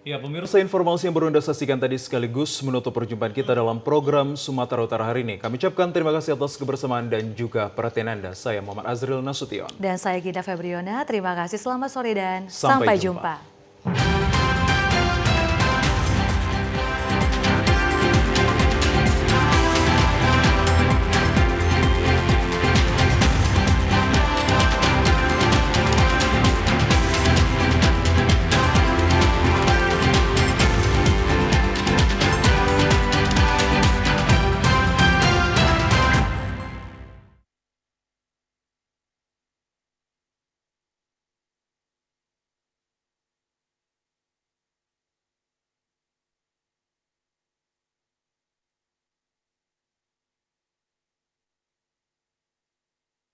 Ya, pemirsa, informasi yang baru Anda saksikan tadi sekaligus menutup perjumpaan kita dalam program Sumatera Utara hari ini. Kami ucapkan terima kasih atas kebersamaan dan juga perhatian Anda. Saya Muhammad Azril Nasution. Dan saya Gita Febriona. Terima kasih, selamat sore dan sampai jumpa.